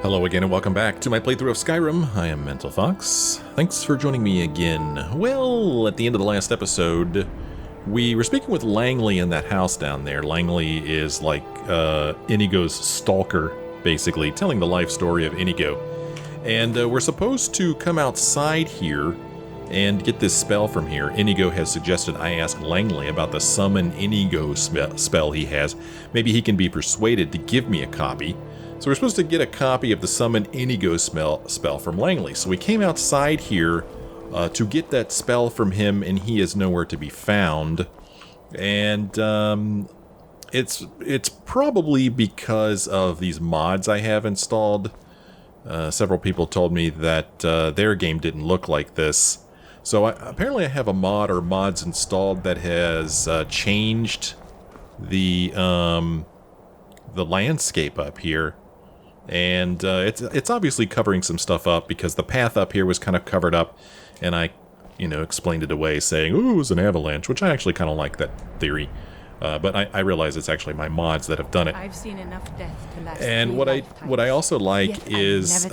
Hello again and welcome back to my playthrough of Skyrim. I am Mental Fox. Thanks for joining me again. Well, at the end of the last episode, we were speaking with Langley in that house down there. Langley is like Inigo's stalker, basically, telling the life story of Inigo. And we're supposed to come outside here and get this spell from here. Inigo has suggested I ask Langley about the Summon Inigo spell he has. Maybe he can be persuaded to give me a copy. So we're supposed to get a copy of the Summon Inigo spell from Langley. So we came outside here to get that spell from him, and he is nowhere to be found. And it's probably because of these mods I have installed. Several people told me that their game didn't look like this. So apparently I have a mod or mods installed that has changed the landscape up here. And it's obviously covering some stuff up because the path up here was kind of covered up, and I, explained it away saying, "Ooh, it was an avalanche," which I actually kind of like that theory. But I realize it's actually my mods that have done it. I've seen enough death to last And what I also like is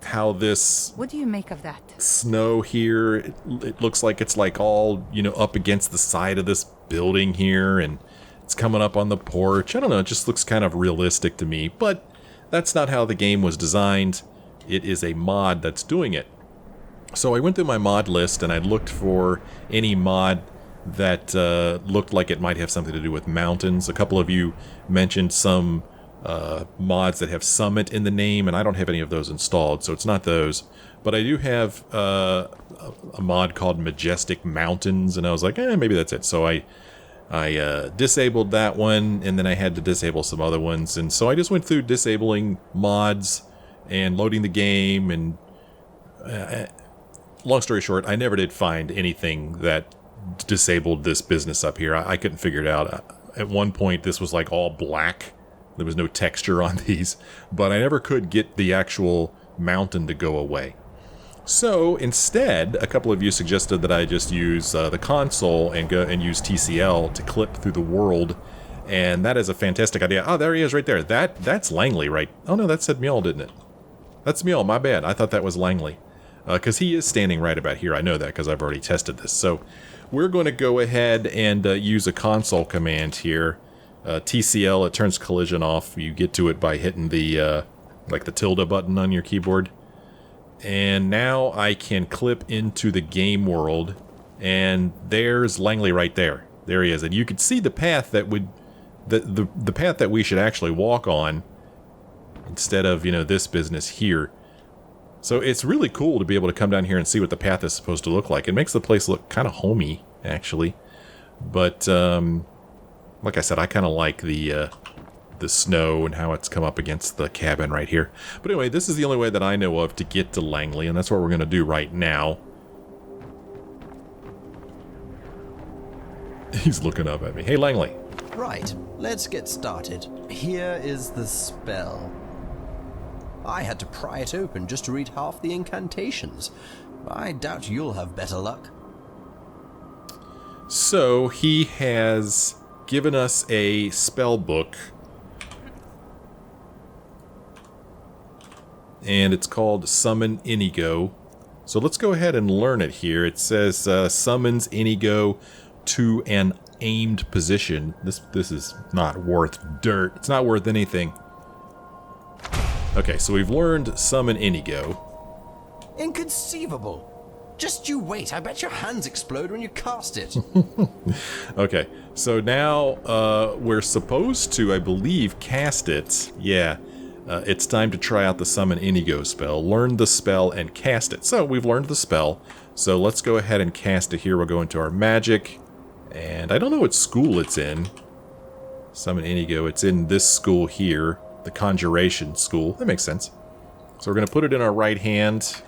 how this What do you make of that? Snow here, it looks like it's like all, up against the side of this building here, and it's coming up on the porch. I don't know, it just looks kind of realistic to me, but that's not how the game was designed. It is a mod that's doing it. So I went through my mod list and I looked for any mod that looked like it might have something to do with mountains. A couple of you mentioned some mods that have Summit in the name, and I don't have any of those installed, so it's not those. But I do have a mod called Majestic Mountains, and I was like, maybe that's it. So I disabled that one, and then I had to disable some other ones. And so I just went through disabling mods and loading the game. And long story short, I never did find anything that disabled this business up here. I couldn't figure it out. At one point, this was like all black. There was no texture on these. But I never could get the actual mountain to go away. So instead, a couple of you suggested that I just use the console and go and use TCL to clip through the world, and that is a fantastic idea. Oh, there he is right there. That's Langley, right? Oh no, that said Mjol, didn't it? That's Mjol, my bad. I thought that was Langley. Because he is standing right about here. I know that because I've already tested this. So we're going to go ahead and use a console command here. TCL, it turns collision off. You get to it by hitting the like the tilde button on your keyboard. And now I can clip into the game world, and there's Langley right there. There he is, and you can see the path that would, the path that we should actually walk on, instead of this business here. So it's really cool to be able to come down here and see what the path is supposed to look like. It makes the place look kind of homey, actually. But like I said, I kind of like the snow and how it's come up against the cabin right here. But anyway, this is the only way that I know of to get to Langley, and that's what we're going to do right now. He's looking up at me. Hey, Langley. Right, let's get started. Here is the spell. I had to pry it open just to read half the incantations. I doubt you'll have better luck. So, he has given us a spell book, and it's called Summon Inigo. So let's go ahead and learn it here. It says summons Inigo to an aimed position. This is not worth dirt. It's not worth anything. Okay, so we've learned Summon Inigo. Inconceivable. Just you wait. I bet your hands explode when you cast it. Okay, so now we're supposed to, I believe, cast it. Yeah. It's time to try out the Summon Inigo spell. Learn the spell and cast it. So we've learned the spell. So let's go ahead and cast it here. We'll go into our magic. And I don't know what school it's in. Summon Inigo. It's in this school here. The Conjuration School. That makes sense. So we're going to put it in our right hand.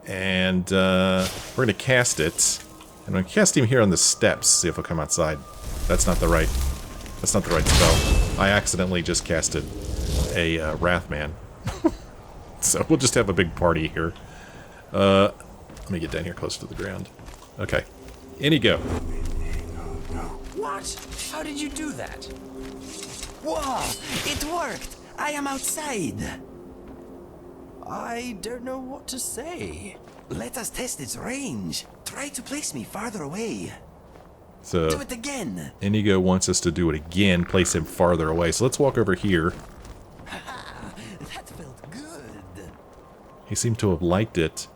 And we're going to cast it. And I'm going to cast him here on the steps. See if he'll come outside. That's not the right spell. I accidentally just casted a Wrathman. So we'll just have a big party here. Let me get down here close to the ground. Okay. Inigo. What? How did you do that? Whoa! It worked! I am outside. I don't know what to say. Let us test its range. Try to place me farther away. So Do it again. Inigo wants us to do it again, place him farther away. So let's walk over here. That felt good. He seemed to have liked it.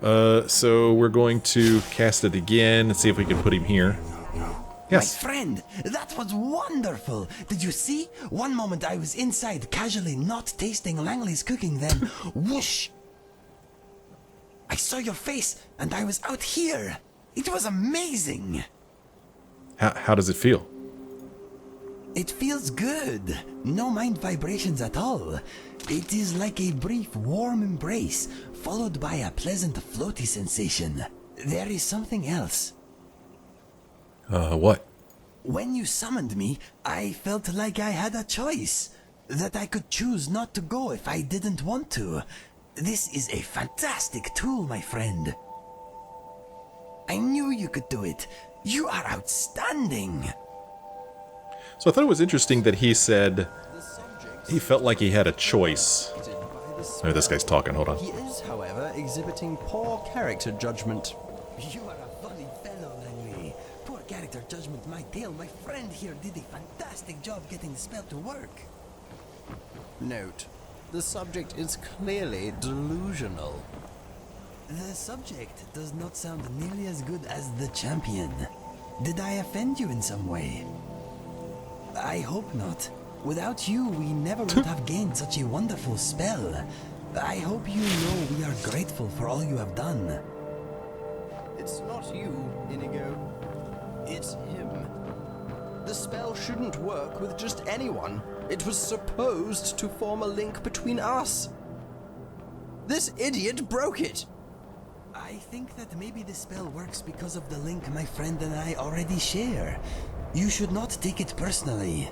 So we're going to cast it again and see if we can put him here. Yes. My friend, that was wonderful. Did you see? One moment I was inside, casually not tasting Langley's cooking, then whoosh! I saw your face, and I was out here. It was amazing. How does it feel? It feels good. No mind vibrations at all. It is like a brief, warm embrace, followed by a pleasant, floaty sensation. There is something else. What? When you summoned me, I felt like I had a choice. That I could choose not to go if I didn't want to. This is a fantastic tool, my friend. I knew you could do it. You are outstanding. So I thought it was interesting that he said he felt like he had a choice. Oh, this guy's talking, hold on. He is, however, exhibiting poor character judgment. You are a funny fellow, Langley. Poor character judgment, my deal. My friend here did a fantastic job getting the spell to work. Note, the subject is clearly delusional. The subject does not sound nearly as good as the champion. Did I offend you in some way? I hope not. Without you, we never would have gained such a wonderful spell. I hope you know we are grateful for all you have done. It's not you, Inigo. It's him. The spell shouldn't work with just anyone. It was supposed to form a link between us. This idiot broke it. I think that maybe the spell works because of the link my friend and I already share. You should not take it personally.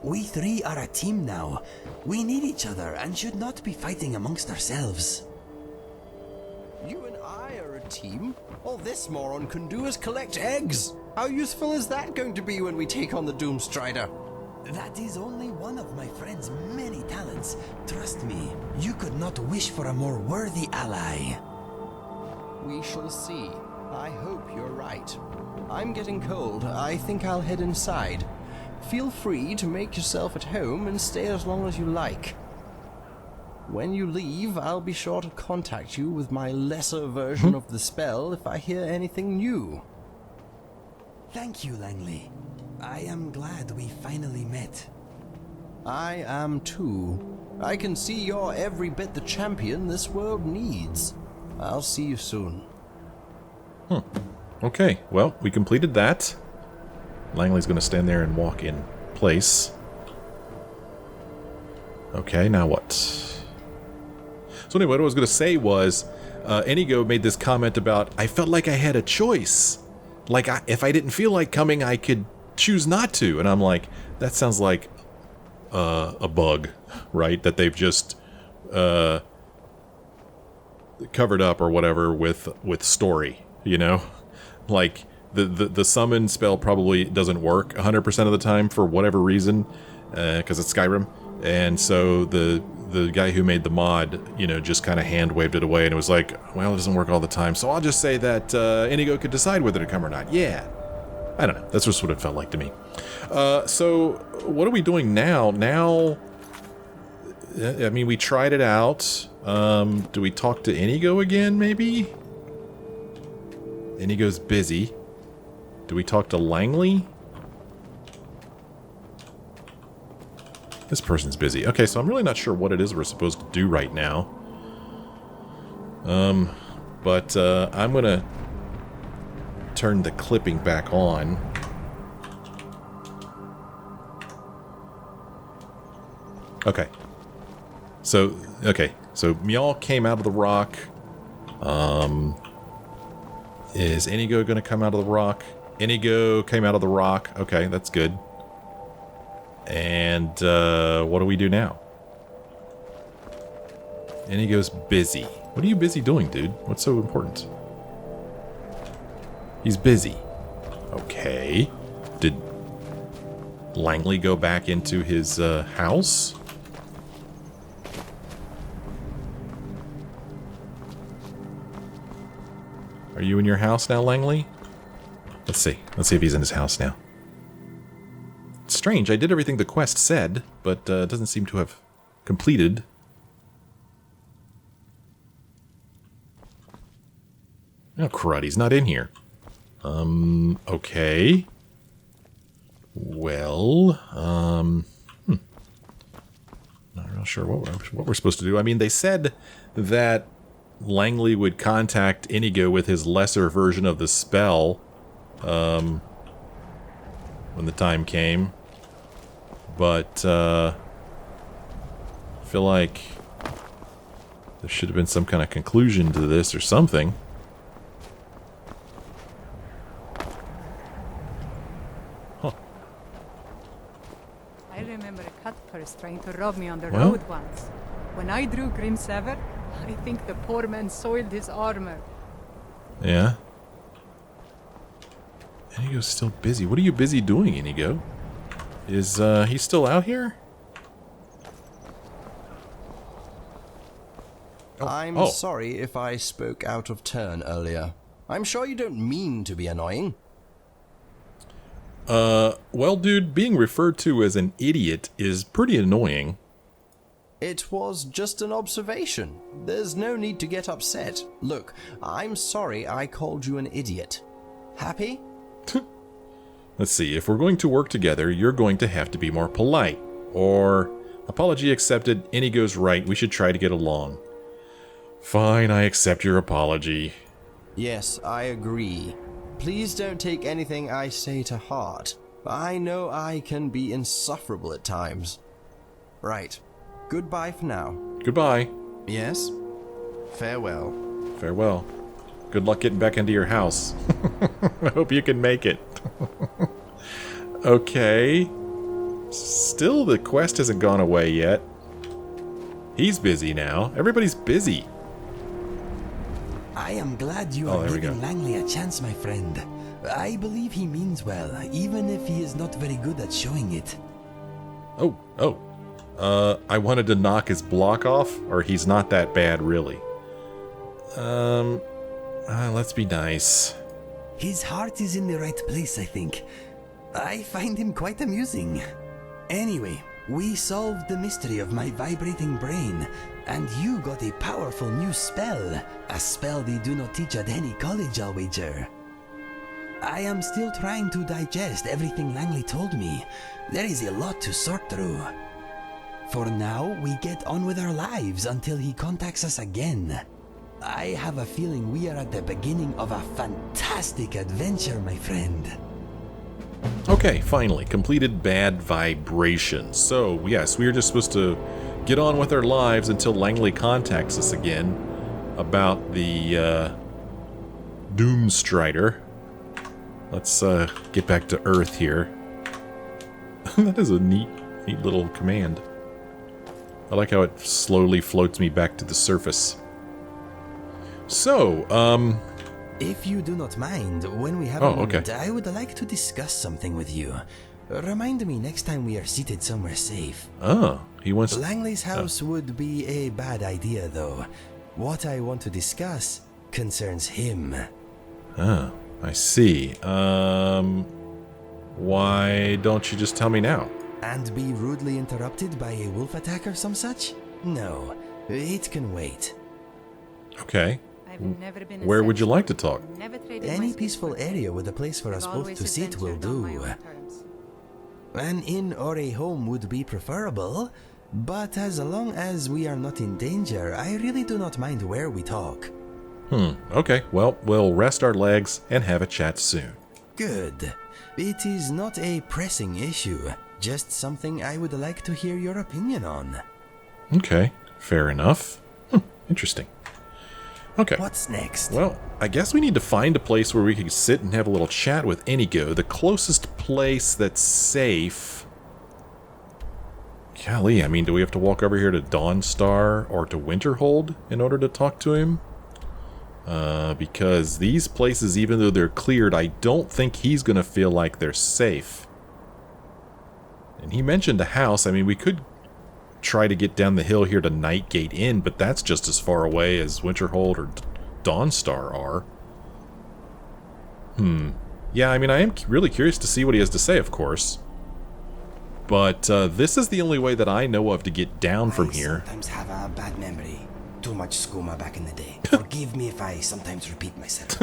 We three are a team now. We need each other and should not be fighting amongst ourselves. You and I are a team. All this moron can do is collect eggs. How useful is that going to be when we take on the Doomstrider? That is only one of my friend's many talents. Trust me, you could not wish for a more worthy ally. We shall see. I hope you're right. I'm getting cold. I think I'll head inside. Feel free to make yourself at home and stay as long as you like. When you leave, I'll be sure to contact you with my lesser version of the spell if I hear anything new. Thank you, Langley. I am glad we finally met. I am too. I can see you're every bit the champion this world needs. I'll see you soon. Okay, well, we completed that. Langley's going to stand there and walk in place. Okay, now what? So anyway, what I was going to say was, Inigo made this comment about, I felt like I had a choice. Like, if I didn't feel like coming, I could choose not to. And I'm like, that sounds like a bug, right? That they've just covered up or whatever with story, you know? Like, the summon spell probably doesn't work 100% of the time for whatever reason, because it's Skyrim. And so the guy who made the mod, you know, just kind of hand waved it away, and it was like, well, it doesn't work all the time, so I'll just say that Inigo could decide whether to come or not. Yeah. I don't know. That's just what it felt like to me. So what are we doing now? Now, I mean, we tried it out. Do we talk to Inigo again, maybe? Inigo's busy. Do we talk to Langley? This person's busy. Okay, so I'm really not sure what it is we're supposed to do right now. But I'm gonna turn the clipping back on. Okay. So Meow came out of the rock. Is Inigo gonna come out of the rock? Inigo came out of the rock. Okay, that's good. And what do we do now? Inigo's busy. What are you busy doing, dude? What's so important? He's busy. Okay. Langley go back into his house? Are you in your house now, Langley? Let's see. Let's see if he's in his house now. It's strange. I did everything the quest said, but it doesn't seem to have completed. Oh, crud. He's not in here. Okay. Well, not real sure what we're supposed to do. I mean, they said that Langley would contact Inigo with his lesser version of the spell, when the time came. But, I feel like there should have been some kind of conclusion to this or something. I remember a cut purse trying to rob me on the road once. When I drew Grim Sever, I think the poor man soiled his armor. Yeah. Inigo's still busy. What are you busy doing, Inigo? Is he still out here? I'm sorry if I spoke out of turn earlier. I'm sure you don't mean to be annoying. Well, dude, being referred to as an idiot is pretty annoying. It was just an observation. There's no need to get upset. Look, I'm sorry I called you an idiot. Happy? Let's see, if we're going to work together, you're going to have to be more polite. Or, apology accepted, Inigo's right, we should try to get along. Fine, I accept your apology. Yes, I agree. Please don't take anything I say to heart. I know I can be insufferable at times. Right. Goodbye for now. Goodbye. Yes? Farewell. Farewell. Good luck getting back into your house. I hope you can make it. Okay. Still, the quest hasn't gone away yet. He's busy now. Everybody's busy. I am glad you are giving Langley a chance, my friend. I believe he means well, even if he is not very good at showing it. I wanted to knock his block off, or he's not that bad, really. Let's be nice. His heart is in the right place, I think. I find him quite amusing. Anyway, we solved the mystery of my vibrating brain, and you got a powerful new spell. A spell they do not teach at any college, I'll wager. I am still trying to digest everything Langley told me. There is a lot to sort through. For now, we get on with our lives until he contacts us again. I have a feeling we are at the beginning of a fantastic adventure, my friend. Okay, finally, completed bad vibration. So, yes, we are just supposed to get on with our lives until Langley contacts us again about the Doomstrider. Let's get back to Earth here. That is a neat little command. I like how it slowly floats me back to the surface. So, if you do not mind, when we have a moment, I would like to discuss something with you. Remind me next time we are seated somewhere safe. Oh, he wants... Langley's house would be a bad idea, though. What I want to discuss concerns him. Oh, I see. Why don't you just tell me now? And be rudely interrupted by a wolf attack or some such? No, it can wait. Okay. I've never been Where would you like to talk? Any peaceful area with a place for us both to sit will do. An inn or a home would be preferable, but as long as we are not in danger, I really do not mind where we talk. Okay, well, we'll rest our legs and have a chat soon. Good. It is not a pressing issue, just something I would like to hear your opinion on. Okay, fair enough. Interesting. Okay. What's next? Well, I guess we need to find a place where we can sit and have a little chat with Inigo. The closest place that's safe... Golly, I mean, do we have to walk over here to Dawnstar or to Winterhold in order to talk to him? Because these places, even though they're cleared, I don't think he's going to feel like they're safe. And he mentioned a house. I mean, we could try to get down the hill here to Nightgate Inn, but that's just as far away as Winterhold or Dawnstar are. Yeah, I mean, I am really curious to see what he has to say, of course. But this is the only way that I know of to get down from here. I sometimes have a bad memory. Too much skooma back in the day. Forgive me if I sometimes repeat myself.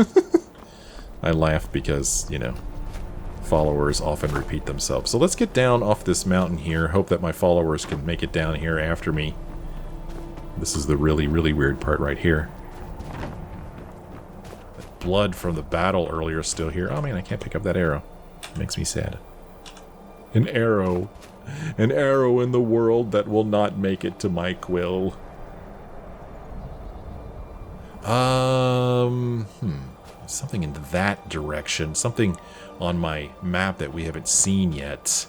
I laugh because, you know, followers often repeat themselves. So let's get down off this mountain here. Hope that my followers can make it down here after me. This is the really, really weird part right here. The blood from the battle earlier is still here. Oh man, I can't pick up that arrow. It makes me sad. An arrow. An arrow in the world that will not make it to my quill. Something in that direction. Something on my map that we haven't seen yet.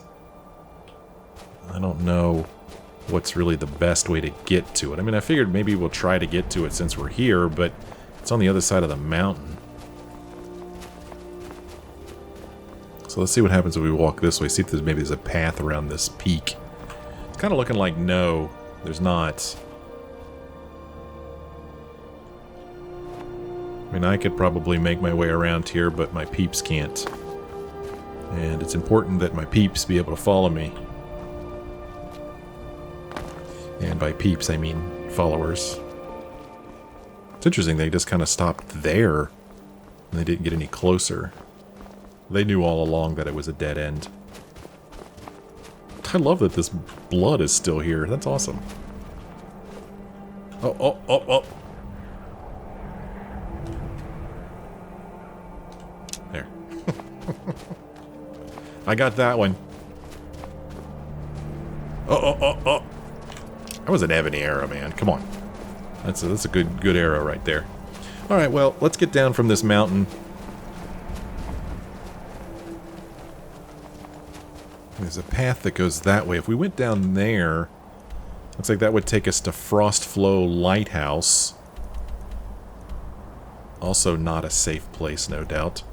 I don't know what's really the best way to get to it. I mean, I figured maybe we'll try to get to it since we're here, but it's on the other side of the mountain. So let's see what happens if we walk this way. See if maybe there's a path around this peak. It's kind of looking like no, there's not. I mean, I could probably make my way around here, but my peeps can't. And it's important that my peeps be able to follow me. And by peeps, I mean followers. It's interesting, they just kind of stopped there. And they didn't get any closer. They knew all along that it was a dead end. I love that this blood is still here. That's awesome. Oh. There. I got that one. Oh. That was an ebony arrow, man. Come on. That's a good arrow right there. Alright, well, let's get down from this mountain. There's a path that goes that way. If we went down there, looks like that would take us to Frostflow Lighthouse. Also not a safe place, no doubt.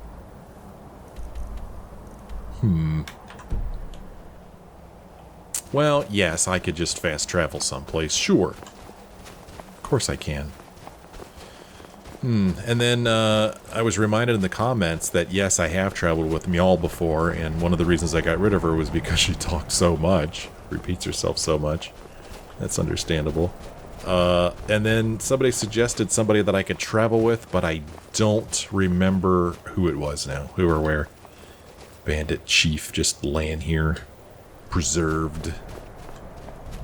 Well, yes, I could just fast travel someplace, sure. Of course I can. And then I was reminded in the comments that yes, I have traveled with Mjall before, and one of the reasons I got rid of her was because she talks so much, repeats herself so much. That's understandable. And then somebody suggested somebody that I could travel with, but I don't remember who it was now, who or where. Bandit chief just laying here, preserved.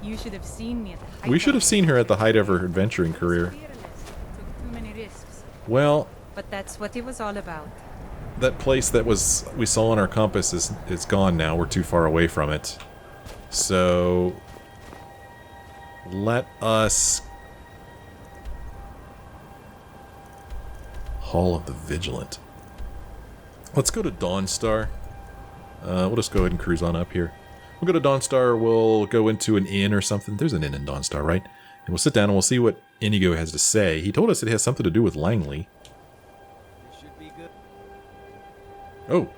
You should have seen me at the height We should have seen her at the height of her adventuring career. Took too many risks. Well, But that's what it was all about. that place that we saw on our compass is gone now. We're too far away from it. So let us Hall of the Vigilant. Let's go to Dawnstar. We'll just go ahead and cruise on up here. We'll go to Dawnstar, we'll go into an inn or something. There's an inn in Dawnstar, right? And we'll sit down and we'll see what Inigo has to say. He told us it has something to do with Langley. Should be good. Oh.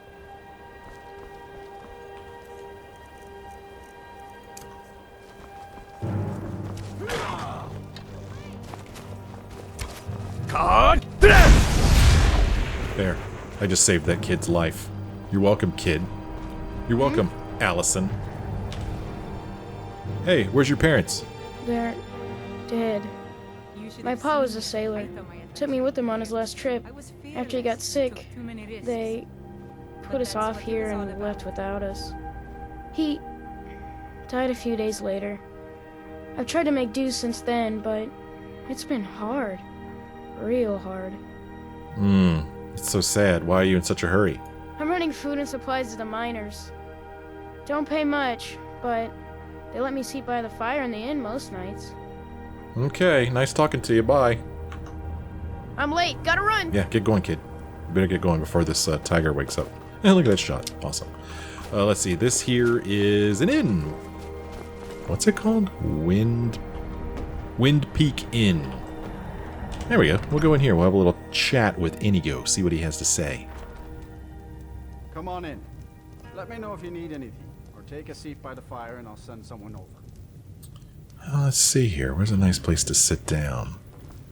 There. I just saved that kid's life. You're welcome, kid. You're welcome, Allison. Hey, where's your parents? They're dead. You should My have pa was seen a sailor. the height of my Took me with him on his last trip. I was After he got fearless, sick, took too many risks. they put us that's off what it here was all and about. left without us. He died a few days later. I've tried to make do since then, but it's been hard. Real hard. It's so sad. Why are you in such a hurry? I'm running food and supplies to the miners. Don't pay much, but they let me sleep by the fire in the inn most nights. Okay, nice talking to you. Bye. I'm late. Gotta run! Yeah, get going, kid. You better get going before this tiger wakes up. Hey, look at that shot. Awesome. Let's see. This here is an inn. What's it called? Wind Peak Inn. There we go. We'll go in here. We'll have a little chat with Inigo. See what he has to say. Come on in. Let me know if you need anything, or Take a seat by the fire and I'll send someone over. Let's see here. Where's a nice place to sit down?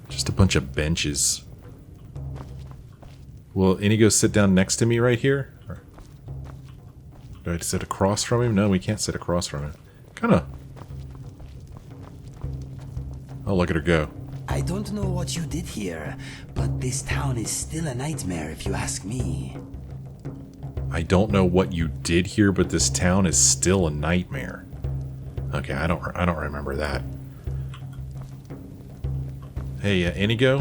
Just a bunch of benches. Will Inigo sit down next to me right here? Or do I sit across from him? No, we can't sit across from him. Kinda. Oh, look at her go. I don't know what you did here, but this town is still a nightmare if you ask me. I don't know what you did here, but this town is still a nightmare. Okay, I don't remember that. Hey, Inigo.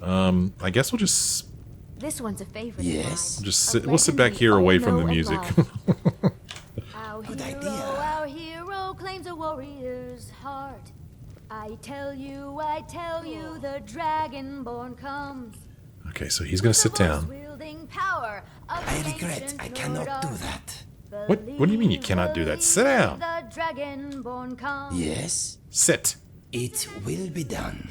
I guess we'll just This one's a favorite. Yes? we'll sit back here away from the music. Good idea. Our hero claims a warrior's heart. I tell you, the dragonborn comes. Okay, so he's gonna sit down. I regret I cannot do that. What do you mean you cannot do that? Sit down. The dragonborn comes. Yes? Sit. It will be done.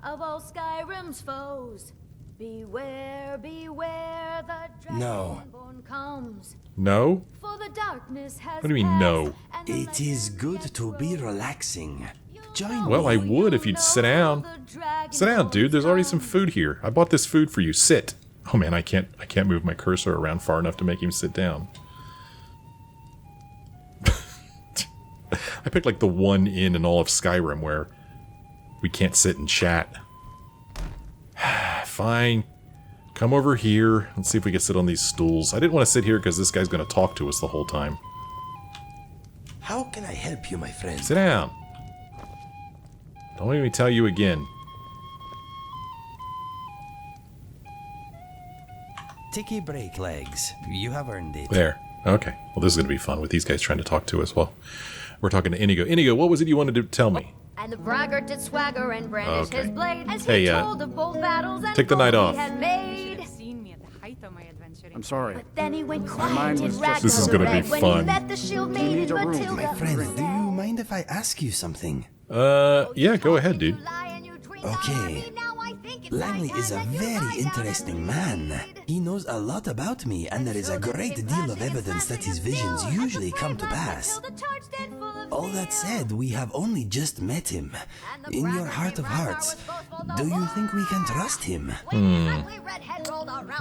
Of all Skyrim's foes, beware, beware, the No. dragonborn comes. No? For the darkness has What do you mean, no? passed, and the It is legends good yet to be grow. relaxing. Join Well, I me. would if you'd sit down. Sit down, dude. There's already some food here. I bought this food for you. Sit. Oh man, I can't move my cursor around far enough to make him sit down. I picked like the one inn in all of Skyrim where we can't sit and chat. Fine. Come over here. Let's see if we can sit on these stools. I didn't want to sit here because this guy's going to talk to us the whole time. How can I help you, my friend? Sit down. Don't let me tell you again. Take a break, legs. You have earned it. There. Okay. Well, this is going to be fun with these guys trying to talk to us. Well, we're talking to Inigo. Inigo, what was it you wanted to tell me? And the braggart did swagger and brandish Okay. his blade as Hey, he told of both battles and take the night gold off. he had made. Should have seen me at the height of my adventuring. I'm sorry. But then he went mind quiet was and just- This is gonna be when fun. he met the shield you maiden need a room? Matilda. My friend, do you mind if I ask you something? Yeah, go ahead, dude. Okay. Langley is a very interesting man. He knows a lot about me, and there is a great deal of evidence that his visions usually come to pass. All that said, we have only just met him. In your heart of hearts, do you think we can trust him?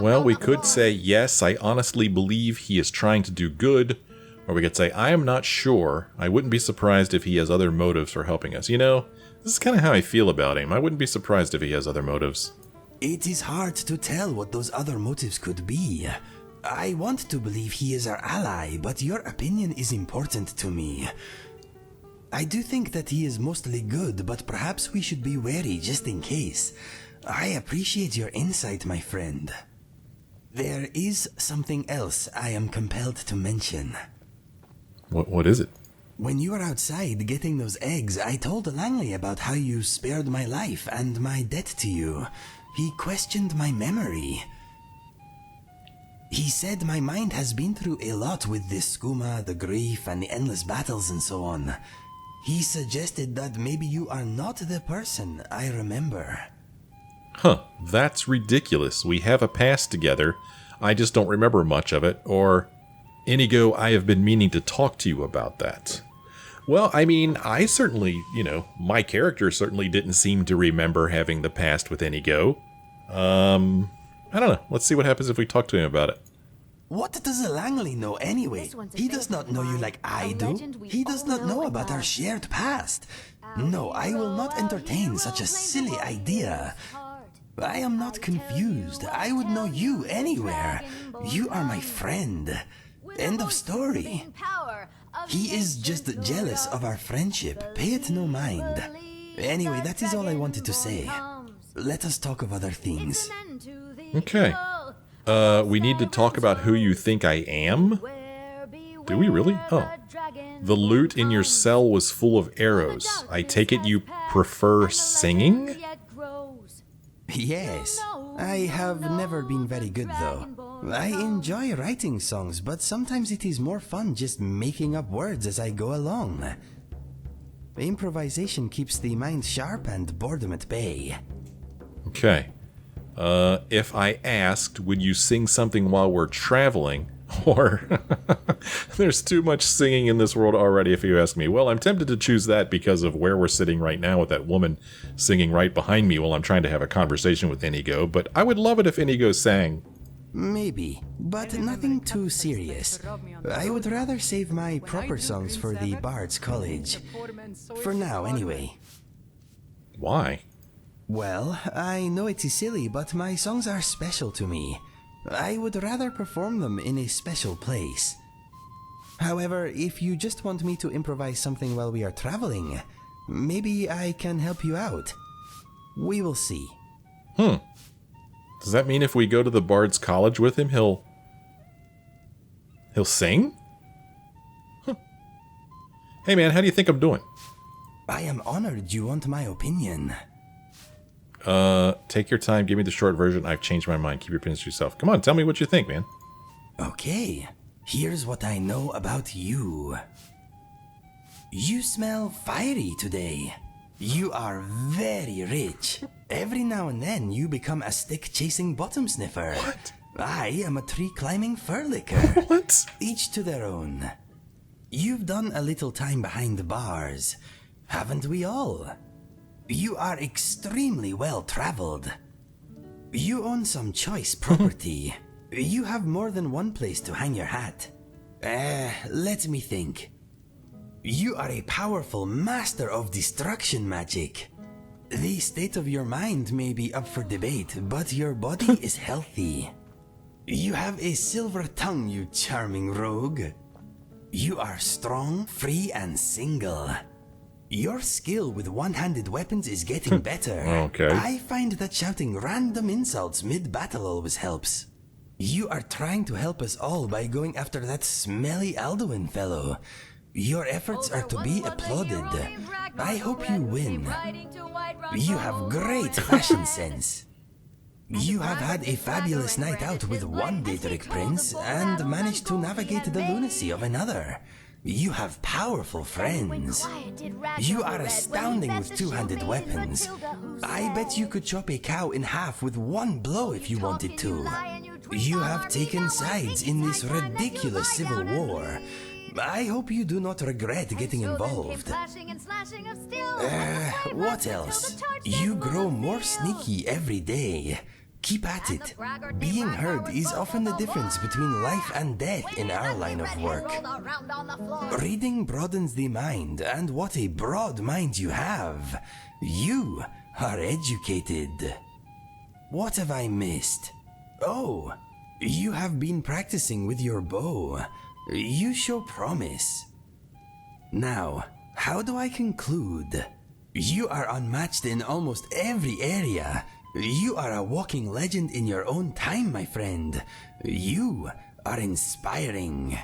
Well, we could say, yes, I honestly believe he is trying to do good. Or we could say, I am not sure. I wouldn't be surprised if he has other motives for helping us. You know, this is kind of how I feel about him. I wouldn't be surprised if he has other motives. It is hard to tell what those other motives could be. I want to believe he is our ally, but your opinion is important to me. I do think that he is mostly good, but perhaps we should be wary just in case. I appreciate your insight, my friend. There is something else I am compelled to mention. What is it? When you were outside getting those eggs, I told Langley about how you spared my life and my debt to you. He questioned my memory. He said my mind has been through a lot with this skooma, the grief, and the endless battles and so on. He suggested that maybe you are not the person I remember. Huh, that's ridiculous. We have a past together. I just don't remember much of it. Or, Inigo, I have been meaning to talk to you about that. Well, I mean, I certainly, my character certainly didn't seem to remember having the past with Inigo. I don't know. Let's see what happens if we talk to him about it. What does Langley know anyway? This one's a He does not know you like I do. legend we He does all not know know and about our love. shared past. No, I will not entertain such a silly idea. I am not confused. I would know you anywhere. You are my friend. End of story. He is just jealous of our friendship. Pay it no mind. Anyway, that is all I wanted to say. Let us talk of other things. Okay. We need to talk about who you think I am? Do we really? Oh. The loot in your cell was full of arrows. I take it you prefer singing? Yes. I have never been very good though. I enjoy writing songs, but sometimes it is more fun just making up words as I go along. Improvisation keeps the mind sharp and boredom at bay. Okay. If I asked, would you sing something while we're traveling? Or there's too much singing in this world already, if you ask me. Well, I'm tempted to choose that because of where we're sitting right now with that woman singing right behind me while I'm trying to have a conversation with Inigo. But I would love it if Inigo sang. Maybe, but nothing too serious. I would rather save my proper songs for the Bard's College. For now, anyway. Why? Well, I know it is silly, but my songs are special to me. I would rather perform them in a special place. However, if you just want me to improvise something while we are traveling, maybe I can help you out. We will see. Does that mean if we go to the Bard's College with him, he'll sing? Huh. Hey man, how do you think I'm doing? I am honored you want my opinion. Take your time, give me the short version. I've changed my mind. Keep your opinions to yourself. Come on, tell me what you think, man. Okay, here's what I know about you. You smell fiery today. You are very rich. Every now and then you become a stick-chasing bottom sniffer. What? I am a tree-climbing fur licker. What? Each to their own. You've done a little time behind the bars, haven't we all? You are extremely well-traveled. You own some choice property. You have more than one place to hang your hat. Let me think. You are a powerful master of destruction magic. The state of your mind may be up for debate, but your body is healthy. You have a silver tongue, you charming rogue. You are strong, free, and single. Your skill with one-handed weapons is getting better. Okay. I find that shouting random insults mid-battle always helps. You are trying to help us all by going after that smelly Alduin fellow. Your efforts are to be applauded. I hope you win. You have great fashion sense. You have had a fabulous night out with one Daedric prince and managed to navigate the lunacy of another. You have powerful friends. You are astounding with two-handed weapons. I bet you could chop a cow in half with one blow if you wanted to. You have taken sides in this ridiculous civil war. I hope you do not regret getting involved. What else? You grow more sneaky every day. Keep at it. Being heard is often the difference between life and death in our line of work. Reading broadens the mind, and what a broad mind you have. You are educated. What have I missed? Oh, you have been practicing with your bow. You show promise. Now, how do I conclude? You are unmatched in almost every area. You are a walking legend in your own time, my friend. You are inspiring.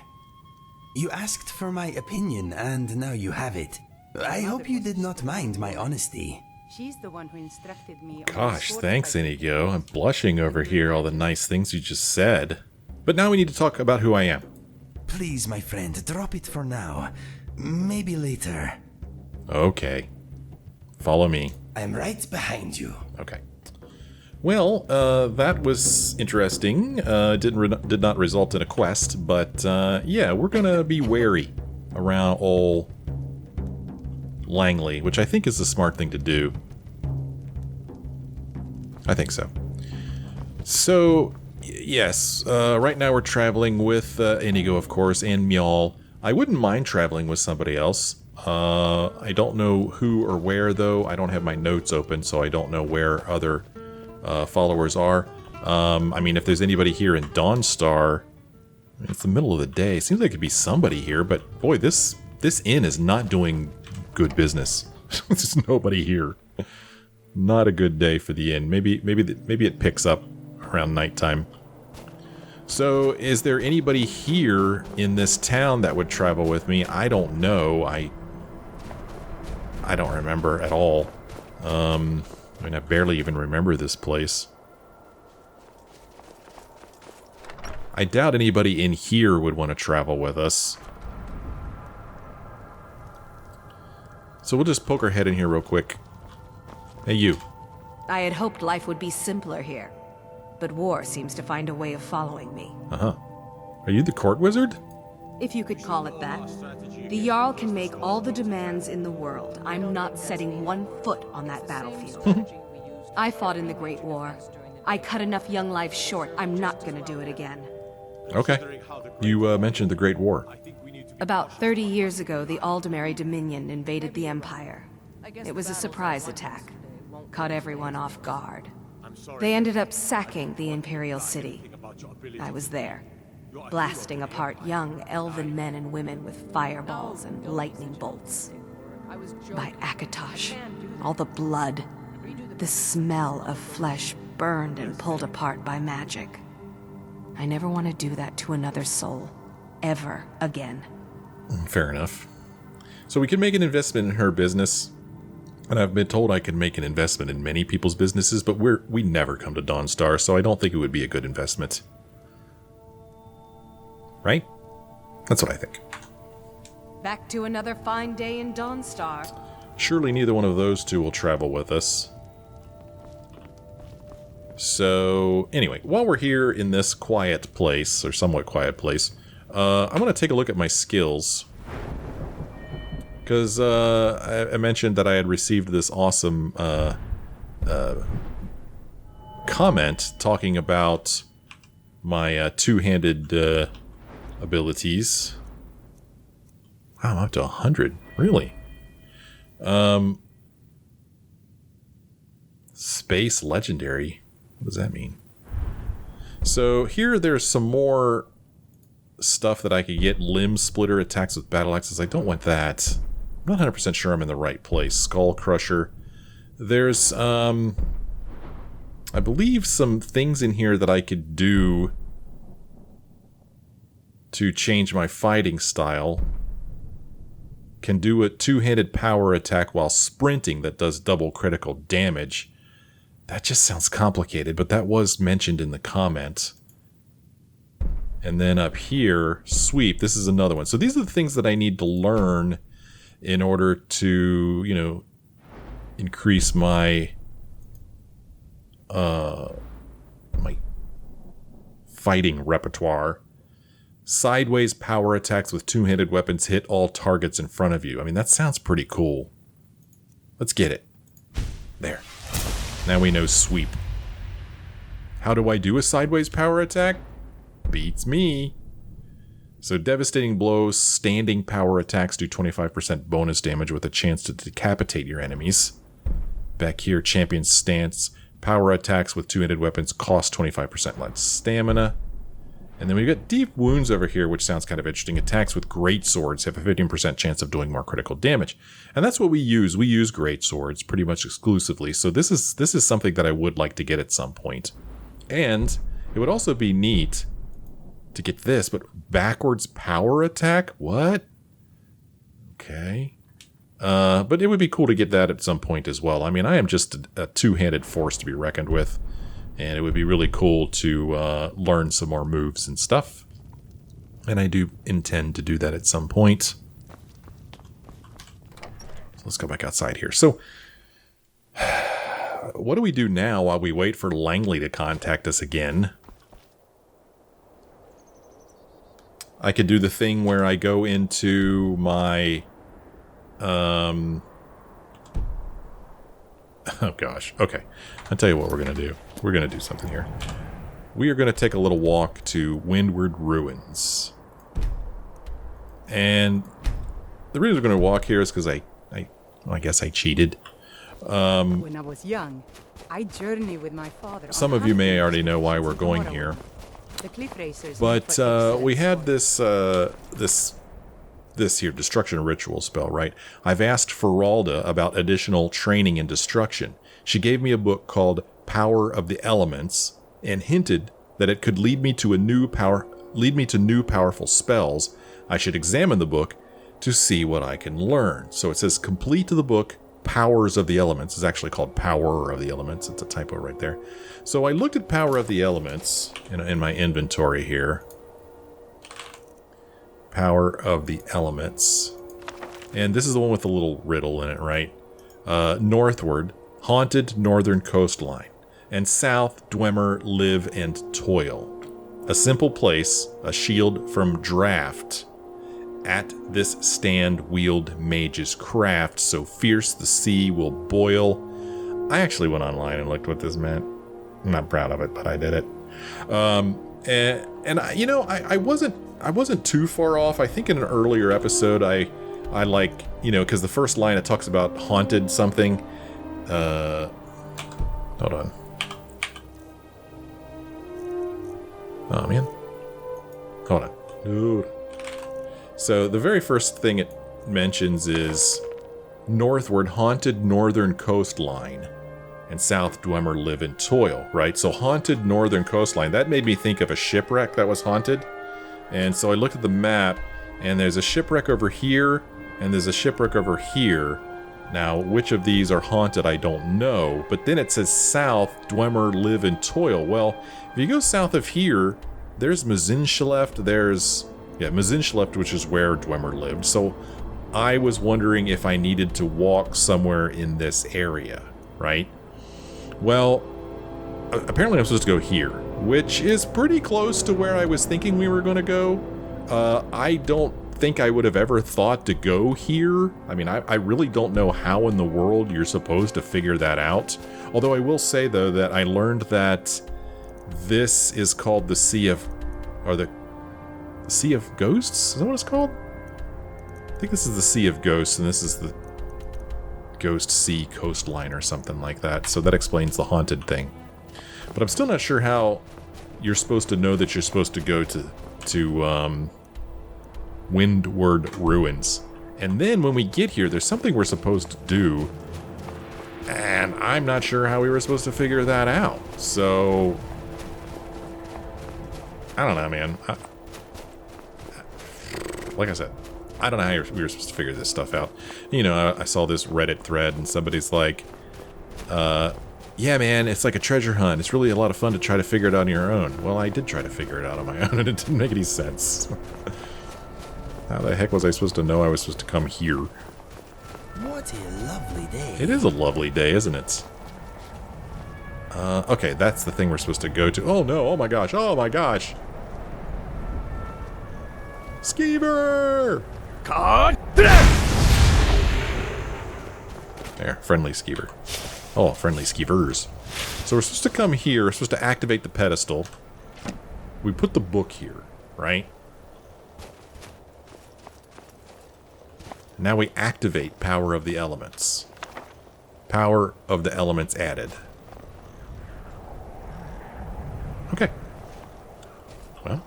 You asked for my opinion, and now you have it. I hope you did not mind my honesty. She's the one who instructed me. Gosh, thanks, Inigo. I'm blushing over here, all the nice things you just said. But now we need to talk about who I am. Please, my friend, drop it for now. Maybe later. Okay. Follow me. I'm right behind you. Okay. Well, that was interesting. Did not result in a quest, but yeah, we're gonna be wary around old Langley, which I think is the smart thing to do. I think so. So, yes, right now we're traveling with Inigo, of course, and Mjall. I wouldn't mind traveling with somebody else. I don't know who or where, though. I don't have my notes open, so I don't know where other followers are. I mean, if there's anybody here in Dawnstar, it's the middle of the day. Seems like it could be somebody here, but boy, this inn is not doing good business. There's nobody here. Not a good day for the inn. Maybe it picks up around nighttime. So, is there anybody here in this town that would travel with me? I don't know. I don't remember at all. I mean, I barely even remember this place. I doubt anybody in here would want to travel with us. So we'll just poke our head in here real quick. Hey, you. I had hoped life would be simpler here, but war seems to find a way of following me. Uh-huh. Are you the court wizard? If you could call it that. The Jarl can make all the demands in the world. I'm not setting one foot on that battlefield. I fought in the Great War. I cut enough young lives short. I'm not gonna do it again. Okay. You mentioned the Great War. About 30 years ago, the Aldemary Dominion invaded the Empire. It was a surprise attack. Caught everyone off guard. They ended up sacking the Imperial City. I was there, blasting apart young elven men and women with fireballs and lightning bolts. By Akatosh, all the blood, the smell of flesh burned and pulled apart by magic. I never want to do that to another soul, ever again. Fair enough. So we can make an investment in her business, and I've been told I can make an investment in many people's businesses, but we never come to Dawnstar, so I don't think it would be a good investment. Right? That's what I think. Back to another fine day in Dawnstar. Surely neither one of those two will travel with us. So, anyway, while we're here in this quiet place, or somewhat quiet place, I'm going to take a look at my skills. Because I mentioned that I had received this awesome comment talking about my two-handed abilities. Wow, I'm up to 100. Really? Space Legendary. What does that mean? So here there's some more stuff that I could get. Limb Splitter, attacks with battle axes. I don't want that. I'm not 100% sure I'm in the right place. Skull Crusher. There's, I believe some things in here that I could do to change my fighting style. Can do a two-handed power attack while sprinting that does double critical damage. That just sounds complicated, but that was mentioned in the comment. And then up here, sweep. This is another one. So these are the things that I need to learn in order to, you know, increase my my fighting repertoire. Sideways power attacks with two-handed weapons hit all targets in front of you. I mean, that sounds pretty cool. Let's get it. There. Now we know sweep. How do I do a sideways power attack? Beats me. So devastating blows, standing power attacks do 25% bonus damage with a chance to decapitate your enemies. Back here, champion stance. Power attacks with two-handed weapons cost 25% less stamina. And then we've got deep wounds over here, which sounds kind of interesting. Attacks with great swords have a 15% chance of doing more critical damage. And that's what we use. We use great swords pretty much exclusively. So this is something that I would like to get at some point. And it would also be neat to get this, but backwards power attack? What? Okay. But it would be cool to get that at some point as well. I mean, I am just a two-handed force to be reckoned with. And it would be really cool to learn some more moves and stuff. And I do intend to do that at some point. So let's go back outside here. So, what do we do now while we wait for Langley to contact us again? I could do the thing where I go into my... Oh gosh. Okay. I'll tell you what we're going to do. We're going to do something here. We are going to take a little walk to Windward Ruins. And the reason we're going to walk here is because I guess I cheated. When I was young, I journeyed with my father. Some of you may already know why we're going here. The cliff racers. But we had this here destruction ritual spell, right? I've asked Feralda about additional training in destruction. She gave me a book called Power of the Elements and hinted that it could lead me to new powerful spells. I should examine the book to see what I can learn. So it says complete the book Powers of the Elements. It's actually called Power of the Elements. It's a typo right there. So I looked at Power of the Elements in my inventory here. Power of the Elements. And this is the one with the little riddle in it, right? Northward, haunted northern coastline. And south, Dwemer, live and toil. A simple place, a shield from draft. At this stand wield mage's craft, so fierce the sea will boil. I actually went online and looked what this meant. I'm not proud of it, but I did it. And you know, I wasn't too far off. I think in an earlier episode, I like, you know, because the first line it talks about haunted something. Hold on. Oh man, hold on, dude. So the very first thing it mentions is northward, haunted northern coastline, and south Dwemer live in toil, right? So haunted northern coastline, that made me think of a shipwreck that was haunted. And so I looked at the map, and there's a shipwreck over here, and there's a shipwreck over here. Now, which of these are haunted, I don't know. But then it says south, Dwemer live in toil. Well, if you go south of here, there's Mazinschleft, there's... yeah, Mazinschleft, which is where Dwemer lived. So I was wondering if I needed to walk somewhere in this area, right? Well, apparently I'm supposed to go here, which is pretty close to where I was thinking we were going to go. I don't think I would have ever thought to go here. I mean, I really don't know how in the world you're supposed to figure that out. Although I will say, though, that I learned that this is called the Sea of... or the Sea of Ghosts? Is that what it's called? I think this is the Sea of Ghosts, and this is the Ghost Sea coastline or something like that. So that explains the haunted thing. But I'm still not sure how you're supposed to know that you're supposed to go to Windward Ruins. And then when we get here, there's something we're supposed to do, and I'm not sure how we were supposed to figure that out. So I don't know, man. Like I said, I don't know how we were supposed to figure this stuff out. You know, I saw this Reddit thread, and somebody's like, yeah, man, it's like a treasure hunt. It's really a lot of fun to try to figure it out on your own. Well, I did try to figure it out on my own, and it didn't make any sense. How the heck was I supposed to know I was supposed to come here? What a lovely day. It is a lovely day, isn't it? Okay, that's the thing we're supposed to go to. Oh no, oh my gosh, oh my gosh. Skeever! There, friendly skeever. Oh, friendly skeevers. So we're supposed to come here, we're supposed to activate the pedestal. We put the book here, right? Now we activate Power of the Elements. Power of the Elements added. Okay. Well,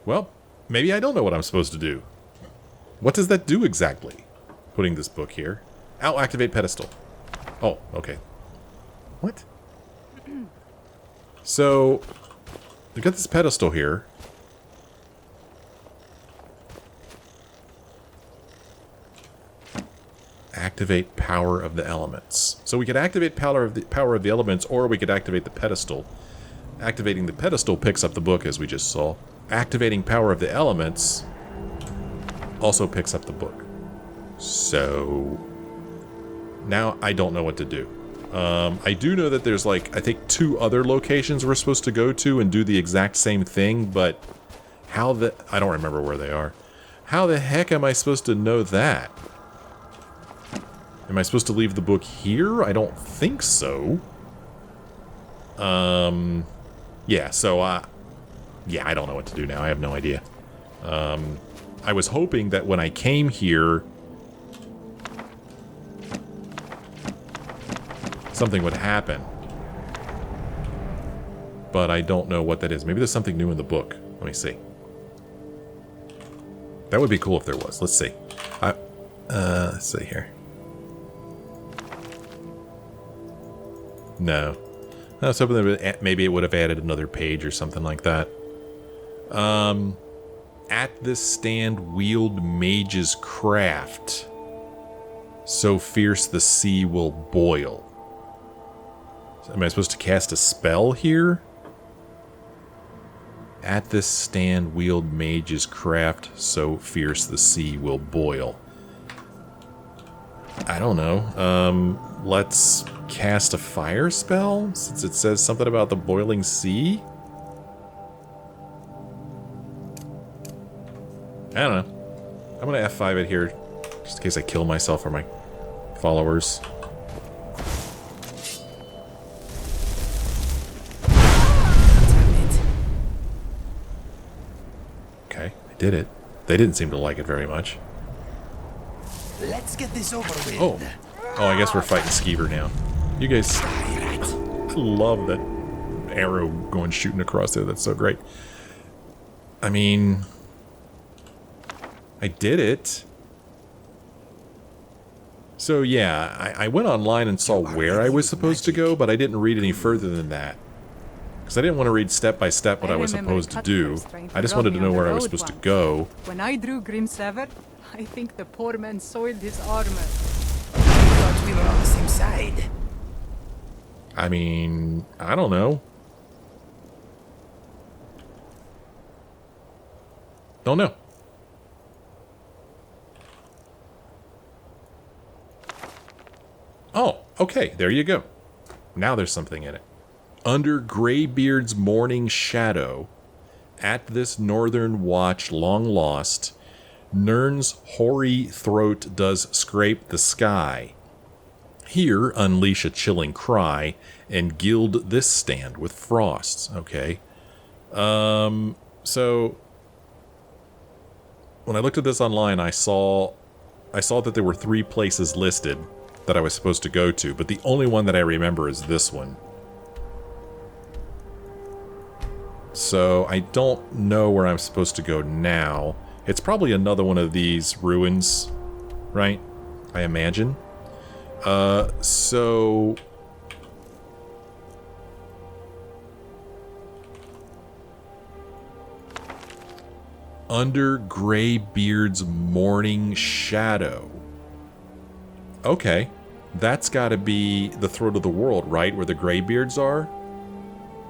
well, maybe I don't know what I'm supposed to do. What does that do exactly? Putting this book here. Ow, activate pedestal. Oh, okay. What? So, we've got this pedestal here. Activate Power of the Elements. So we could activate Power of the Elements, or we could activate the pedestal. Activating the pedestal picks up the book, as we just saw. Activating Power of the Elements also picks up the book. So now I don't know what to do. I do know that there's, like, I think 2 other locations we're supposed to go to and do the exact same thing, but how the... I don't remember where they are. How the heck am I supposed to know that? Am I supposed to leave the book here? I don't think so. Yeah, so, yeah, I don't know what to do now. I have no idea. I was hoping that when I came here, something would happen. But I don't know what that is. Maybe there's something new in the book. Let me see. That would be cool if there was. Let's see. Let's see here. No. I was hoping that maybe it would have added another page or something like that. At this stand wield mage's craft. So fierce the sea will boil. Am I supposed to cast a spell here? At this stand wield mage's craft. So fierce the sea will boil. I don't know. Let's cast a fire spell, since it says something about the boiling sea? I don't know. I'm going to F5 it here, just in case I kill myself or my followers. Okay, I did it. They didn't seem to like it very much. Let's get this over with. Oh, I guess we're fighting Skeever now. You guys, I love that arrow going shooting across there. That's so great. I mean, I did it. So yeah, I went online and saw where I was supposed to go, but I didn't read any further than that. Because I didn't want to read step by step what I was supposed to do. I just wanted to know where I was supposed to go. When I drew Grim Sever, I think the poor man soiled his armor. I thought we were on the same side. I mean, I don't know. Don't know. Oh, okay, there you go. Now there's something in it. Under Greybeard's morning shadow, at this northern watch long lost, Nern's hoary throat does scrape the sky. Here unleash a chilling cry, and gild this stand with frosts. Okay. So when I looked at this online, I saw that there were 3 places listed that I was supposed to go to, but the only one that I remember is this one. So I don't know where I'm supposed to go now. It's probably another one of these ruins, right? I imagine. So under Greybeard's morning shadow. Okay, that's got to be the throat of the world, right? Where the Greybeards are?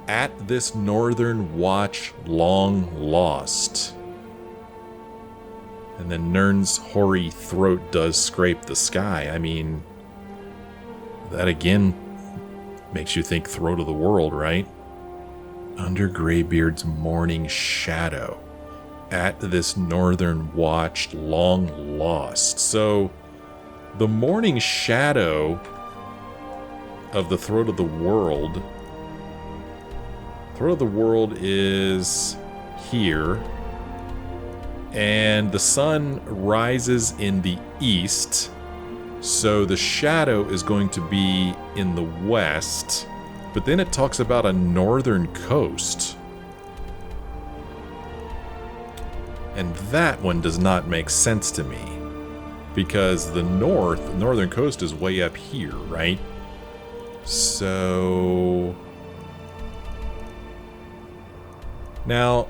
At this northern watch long lost. And then Nern's hoary throat does scrape the sky. I mean, that again makes you think throat of the world, right? Under Greybeard's morning shadow. At this northern watch long lost. So the morning shadow of the throat of the world. Throat of the world is here. And the sun rises in the east. So the shadow is going to be in the west. But then it talks about a northern coast. And that one does not make sense to me. Because the northern coast is way up here, right? So now,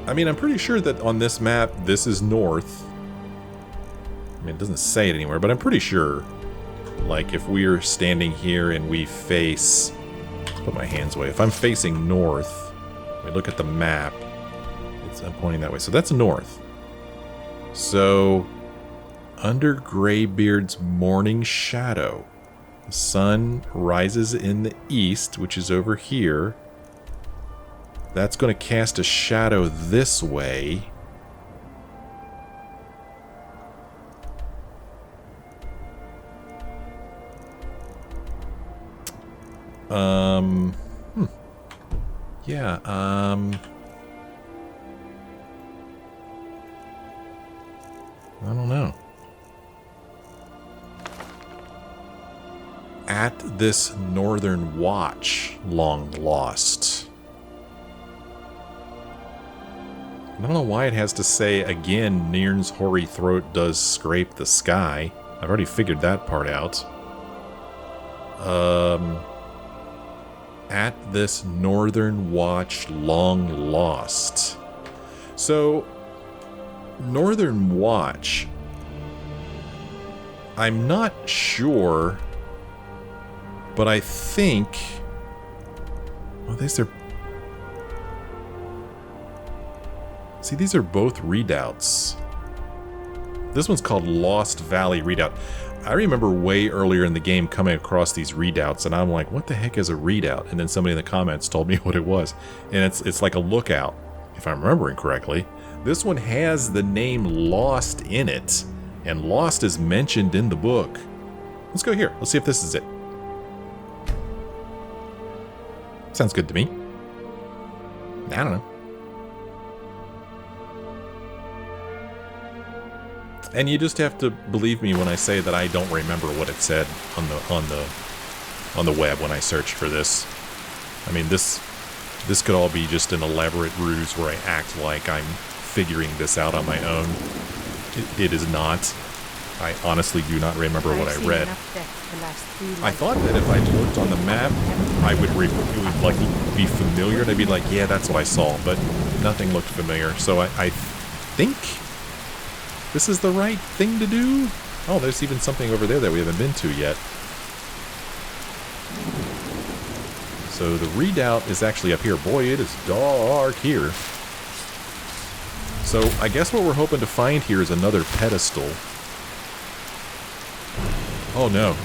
I mean, I'm pretty sure that on this map, this is north. I mean, it doesn't say it anywhere, but I'm pretty sure. Like, if we're standing here and we face... Put my hands away. If I'm facing north, we look at the map, I'm pointing that way. So that's north. So, under Greybeard's morning shadow, the sun rises in the east, which is over here. That's going to cast a shadow this way. Yeah, I don't know. At this northern watch long lost. I don't know why it has to say again, Nirn's hoary throat does scrape the sky. I've already figured that part out. At this northern watch long lost. So, Northern Watch, I'm not sure, but I think, well, these are, see, these are both readouts. This one's called Lost Valley Redoubt. I remember way earlier in the game coming across these readouts, and I'm like, what the heck is a readout? And then somebody in the comments told me what it was. And it's like a lookout, if I'm remembering correctly. This one has the name Lost in it, and Lost is mentioned in the book. Let's go here. Let's see if this is it. Sounds good to me. I don't know. And you just have to believe me when I say that I don't remember what it said on the web when I searched for this. I mean, this could all be just an elaborate ruse where I act like I'm figuring this out on my own. It is not. I honestly do not remember what I read. I thought that if I looked on the map, it would like be familiar, and I'd be like, yeah, that's what I saw, but nothing looked familiar. So I think this is the right thing to do. Oh, there's even something over there that we haven't been to yet. So the redoubt is actually up here. Boy, it is dark here. So I guess what we're hoping to find here is another pedestal. Oh no.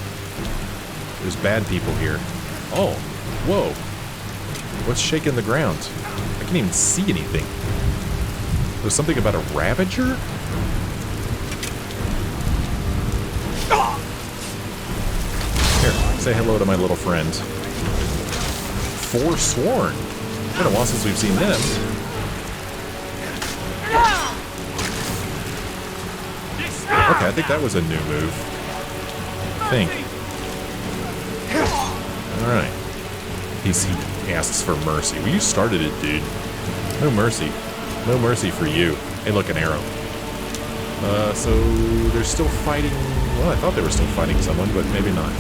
There's bad people here. Oh, whoa. What's shaking the ground? I can't even see anything. There's something about a Ravager? Here, say hello to my little friend. Forsworn. It's been a while since we've seen them. Okay, I think that was a new move. I think. Alright. He asks for mercy. Well, you started it, dude. No mercy. No mercy for you. Hey, look, an arrow. So they're still fighting. Well, I thought they were still fighting someone, but maybe not.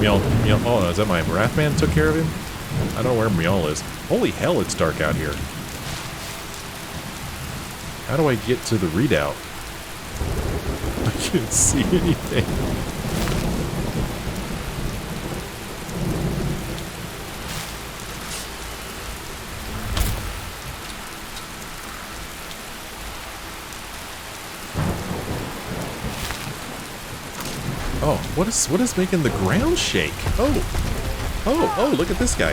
Meow. Oh, is that my Wrathman took care of him? I don't know where Meow is. Holy hell, it's dark out here. How do I get to the redoubt? I can't see anything. Oh, what is making the ground shake? Oh, look at this guy.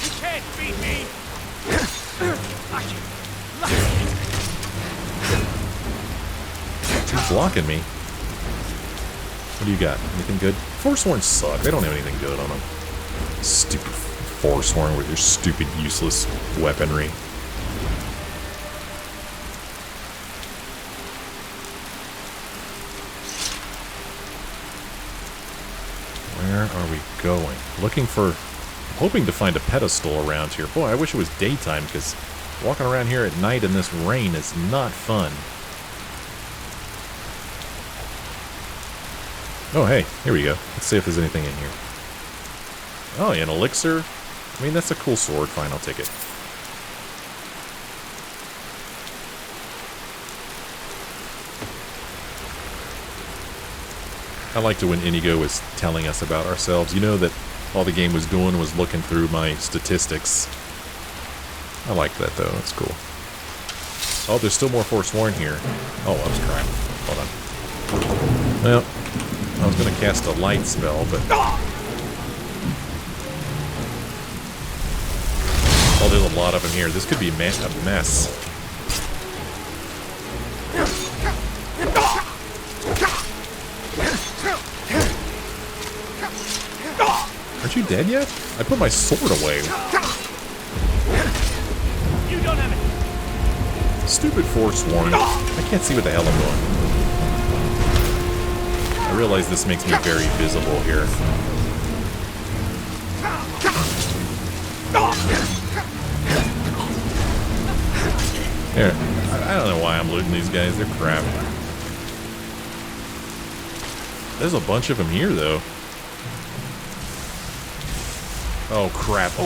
You can't beat me. He's blocking me. What do you got? Anything good? Forsworn suck. They don't have anything good on them. Stupid Forsworn with your stupid, useless weaponry. Where are we going? Looking for... hoping to find a pedestal around here. Boy, I wish it was daytime, because walking around here at night in this rain is not fun. Oh, hey, here we go. Let's see if there's anything in here. Oh, an elixir? I mean, that's a cool sword. Fine, I'll take it. I liked it when Inigo was telling us about ourselves. You know that all the game was doing was looking through my statistics. I like that, though. That's cool. Oh, there's still more Forsworn here. Oh, that was crap. Hold on. Well, I was going to cast a light spell, but... oh, there's a lot of them here. This could be a mess. Aren't you dead yet? I put my sword away. You don't have it. Stupid Forsworn. I can't see what the hell I'm doing. I realize this makes me very visible here. Here, I don't know why I'm looting these guys. They're crap. There's a bunch of them here, though. Oh crap,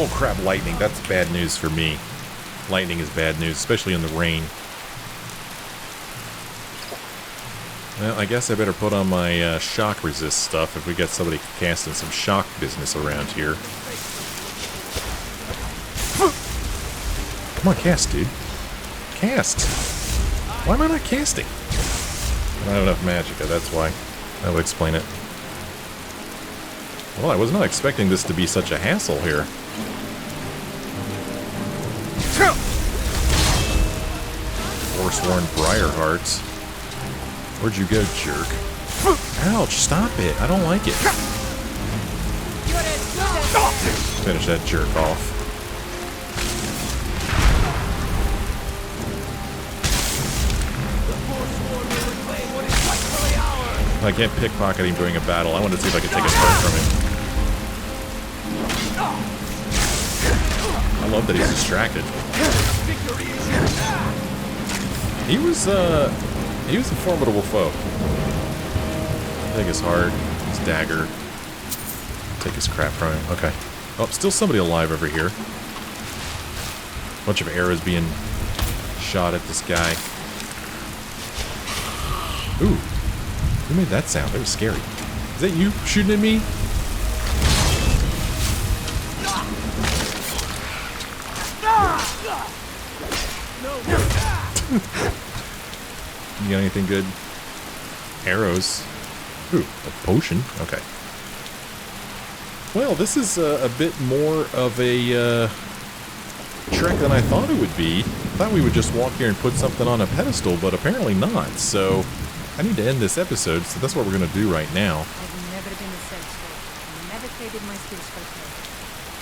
lightning. That's bad news for me. Lightning is bad news, especially in the rain. Well, I guess I better put on my shock resist stuff if we got somebody casting some shock business around here. Come on, cast, dude. Cast. Why am I not casting? I don't have enough magicka, that's why. That would explain it. Well, I was not expecting this to be such a hassle here. Forsworn Briarhearts. Where'd you go, jerk? Ouch, stop it. I don't like it. Finish that jerk off. I can't pickpocket him during a battle. I wanted to see if I could take a turn from him. I love that he's distracted. He was a formidable foe. Take his heart, his dagger. Take his crap from him. Okay. Oh, still somebody alive over here. Bunch of arrows being shot at this guy. Ooh. Who made that sound? That was scary. Is that you shooting at me? You got anything good? Arrows. Ooh, a potion. Okay. Well, this is a bit more of a trek than I thought it would be. I thought we would just walk here and put something on a pedestal, but apparently not. So I need to end this episode, so that's what we're going to do right now. I've never been a self-start. Never traded my skills for play.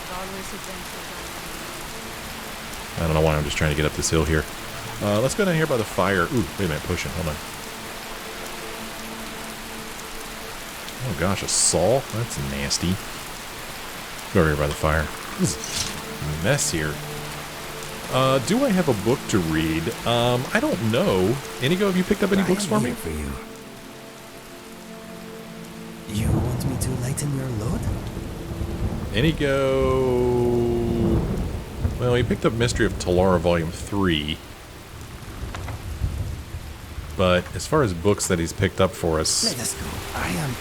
I've always adventured on. I don't know why I'm just trying to get up this hill here. Let's go down here by the fire. Ooh, wait a minute, pushing. Hold on. Oh gosh, a saw? That's nasty. Go over here by the fire. This is a mess here. Do I have a book to read? I don't know. Inigo, have you picked up any books for me? For you. You want me to lighten your load? Inigo... Well, he picked up Mystery of Talara Volume 3. But as far as books that he's picked up for us... Let us go. I am...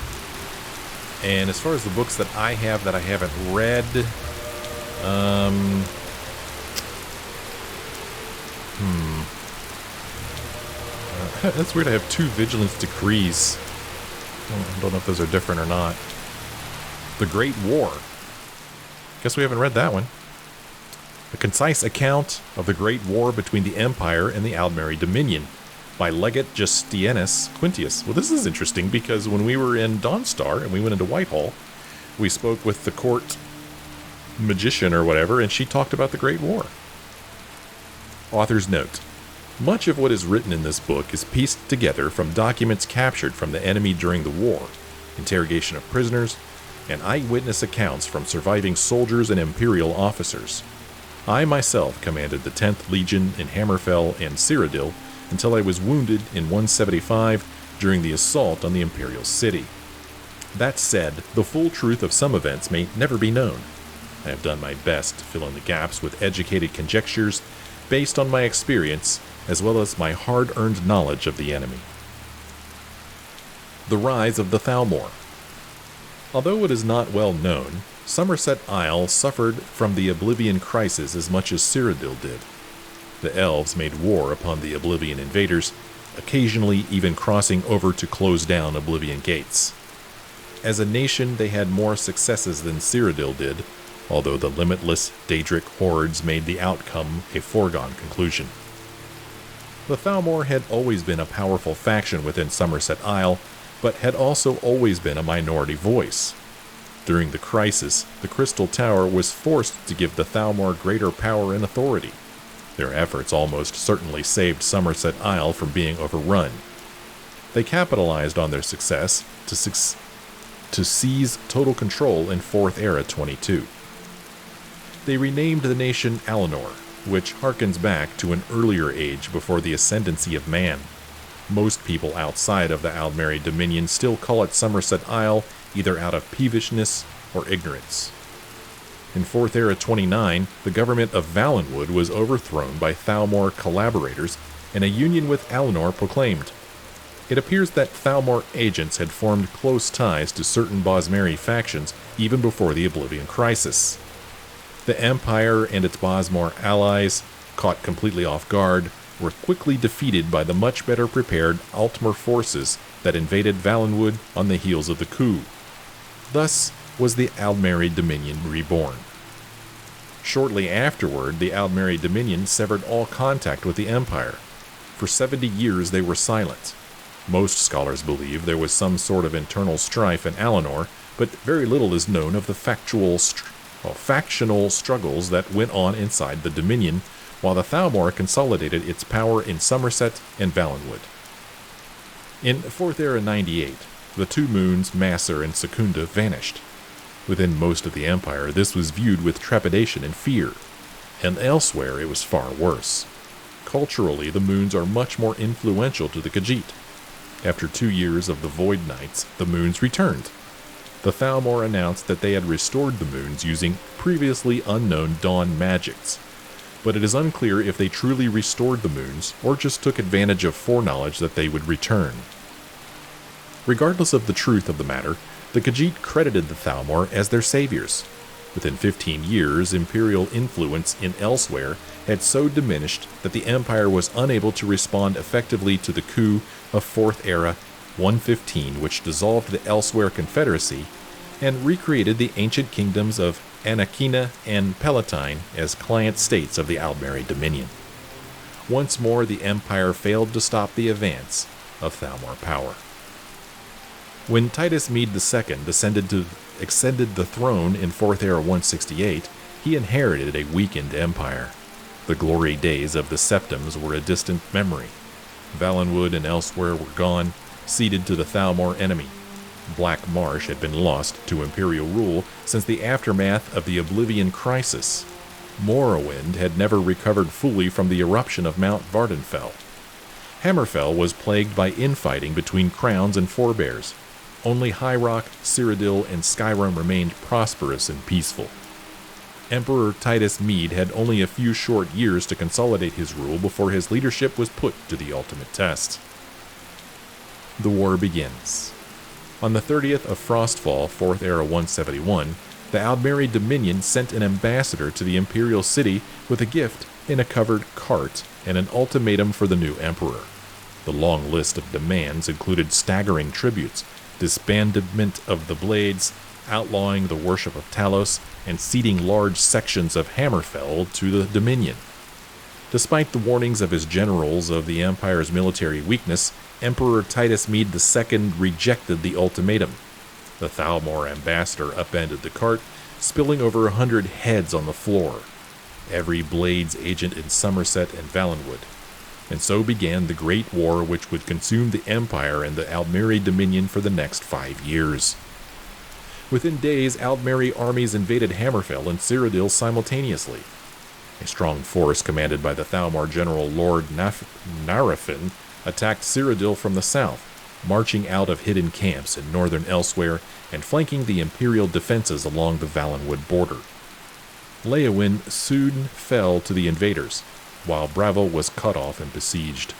And as far as the books that I have that I haven't read... that's weird. I have 2 Vigilance Decrees. I don't know if those are different or not. The Great War. Guess we haven't read that one. A concise account of the Great War between the Empire and the Aldmeri Dominion by Legate Justianus Quintius. Well, this is interesting because when we were in Dawnstar and we went into Whitehall, we spoke with the court magician or whatever, and she talked about the Great War. Author's note. Much of what is written in this book is pieced together from documents captured from the enemy during the war, interrogation of prisoners, and eyewitness accounts from surviving soldiers and imperial officers. I myself commanded the 10th Legion in Hammerfell and Cyrodiil until I was wounded in 175 during the assault on the imperial city. That said, the full truth of some events may never be known. I have done my best to fill in the gaps with educated conjectures based on my experience as well as my hard-earned knowledge of the enemy. The rise of the Thalmor. Although it is not well known, Somerset Isle suffered from the Oblivion crisis as much as Cyrodiil did. The elves made war upon the Oblivion invaders, occasionally even crossing over to close down Oblivion gates. As a nation, they had more successes than Cyrodiil did, although the limitless Daedric hordes made the outcome a foregone conclusion. The Thalmor had always been a powerful faction within Somerset Isle, but had also always been a minority voice. During the crisis, the Crystal Tower was forced to give the Thalmor greater power and authority. Their efforts almost certainly saved Somerset Isle from being overrun. They capitalized on their success to seize total control in 4th Era 22. They renamed the nation Alinor, which harkens back to an earlier age before the ascendancy of man. Most people outside of the Aldmeri Dominion still call it Somerset Isle, either out of peevishness or ignorance. In 4th Era 29, the government of Valenwood was overthrown by Thalmor collaborators, and a union with Alinor proclaimed. It appears that Thalmor agents had formed close ties to certain Bosmeri factions even before the Oblivion crisis. The Empire and its Bosmor allies, caught completely off guard, were quickly defeated by the much better prepared Altmer forces that invaded Valenwood on the heels of the coup. Thus was the Aldmeri Dominion reborn. Shortly afterward, the Aldmeri Dominion severed all contact with the Empire. For 70 years they were silent. Most scholars believe there was some sort of internal strife in Alinor, but very little is known of the factional struggles that went on inside the Dominion, while the Thalmor consolidated its power in Somerset and Valenwood. In 4th Era 98, the two moons, Masser and Secunda, vanished. Within most of the Empire, this was viewed with trepidation and fear, and elsewhere it was far worse. Culturally, the moons are much more influential to the Khajiit. After 2 years of the Void Knights, the moons returned. The Thalmor announced that they had restored the moons using previously unknown dawn magics, but it is unclear if they truly restored the moons or just took advantage of foreknowledge that they would return. Regardless of the truth of the matter, the Khajiit credited the Thalmor as their saviors. Within 15 years, imperial influence in elsewhere had so diminished that the Empire was unable to respond effectively to the coup of 4th Era 115, which dissolved the Elsewhere Confederacy and recreated the ancient kingdoms of Anakina and Palatine as client states of the Aldmeri Dominion. Once more, the Empire failed to stop the advance of Thalmor power. When Titus Mede II ascended the throne in 4th Era 168, he inherited a weakened empire. The glory days of the Septums were a distant memory. Valenwood and elsewhere were gone, ceded to the Thalmor enemy. Black Marsh had been lost to Imperial rule since the aftermath of the Oblivion crisis. Morrowind had never recovered fully from the eruption of Mount Vardenfell. Hammerfell was plagued by infighting between crowns and forebears. Only High Rock, Cyrodiil, and Skyrim remained prosperous and peaceful. Emperor Titus Mede had only a few short years to consolidate his rule before his leadership was put to the ultimate test. The war begins. On the 30th of Frostfall, 4th Era 171, the Aldmeri Dominion sent an ambassador to the Imperial City with a gift in a covered cart and an ultimatum for the new emperor. The long list of demands included staggering tributes, disbandment of the Blades, outlawing the worship of Talos, and ceding large sections of Hammerfell to the Dominion. Despite the warnings of his generals of the Empire's military weakness, Emperor Titus Mede II rejected the ultimatum. The Thalmor ambassador upended the cart, spilling over 100 heads on the floor. Every Blades agent in Somerset and Valenwood. And so began the Great War which would consume the Empire and the Aldmeri Dominion for the next 5 years. Within days, Aldmeri armies invaded Hammerfell and Cyrodiil simultaneously. A strong force commanded by the Thalmor general Lord Narafin attacked Cyrodiil from the south, marching out of hidden camps in northern Elsewhere and flanking the Imperial defenses along the Valenwood border. Leowyn soon fell to the invaders, while Bravel was cut off and besieged.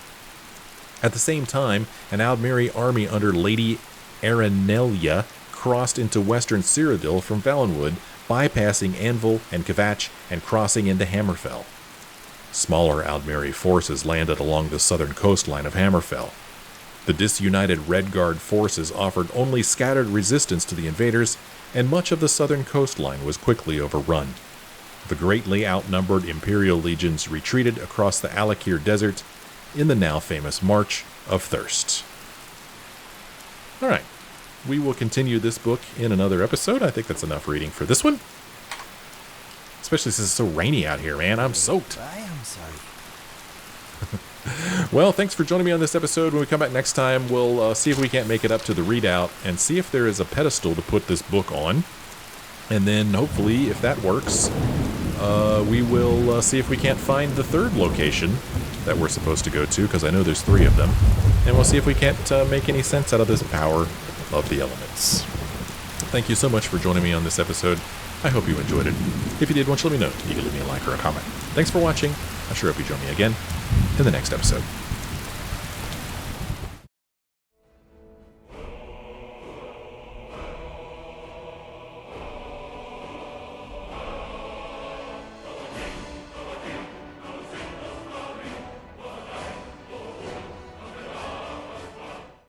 At the same time, an Aldmeri army under Lady Aranelia crossed into western Cyrodiil from Valenwood, bypassing Anvil and Kvatch and crossing into Hammerfell. Smaller Aldmeri forces landed along the southern coastline of Hammerfell. The disunited Redguard forces offered only scattered resistance to the invaders, and much of the southern coastline was quickly overrun. The greatly outnumbered Imperial legions retreated across the Alakir Desert in the now famous March of Thirst. Alright, we will continue this book in another episode. I think that's enough reading for this one. Especially since it's so rainy out here, man. I'm soaked. I am sorry. Well, thanks for joining me on this episode. When we come back next time, we'll see if we can't make it up to the readout and see if there is a pedestal to put this book on. And then, hopefully, if that works, we will see if we can't find the third location that we're supposed to go to, because I know there's 3 of them. And we'll see if we can't make any sense out of this power of the elements. Thank you so much for joining me on this episode. I hope you enjoyed it. If you did, why don't you let me know? You can leave me a like or a comment. Thanks for watching. I sure hope you join me again in the next episode.